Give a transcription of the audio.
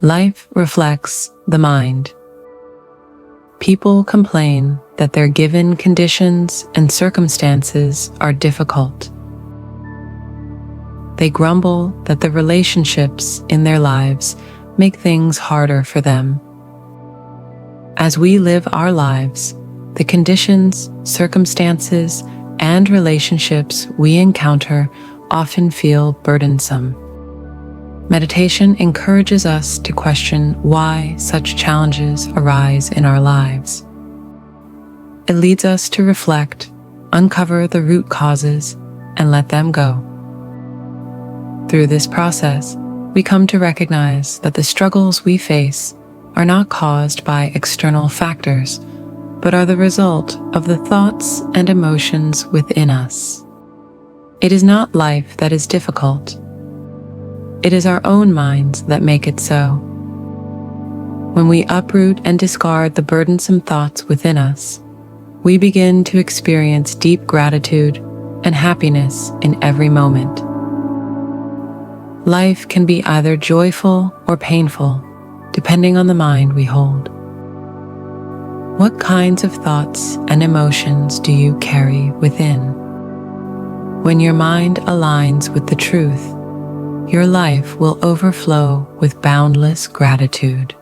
Life reflects the mind. People complain that their given conditions and circumstances are difficult. They grumble that the relationships in their lives make things harder for them. As we live our lives, the conditions, circumstances, and relationships we encounter often feel burdensome. Meditation encourages us to question why such challenges arise in our lives. It leads us to reflect, uncover the root causes, and let them go. Through this process, we come to recognize that the struggles we face are not caused by external factors, but are the result of the thoughts and emotions within us. It is not life that is difficult. It is our own minds that make it so. When we uproot and discard the burdensome thoughts within us, we begin to experience deep gratitude and happiness in every moment. Life can be either joyful or painful, depending on the mind we hold. What kinds of thoughts and emotions do you carry within? When your mind aligns with the truth, your life will overflow with boundless gratitude.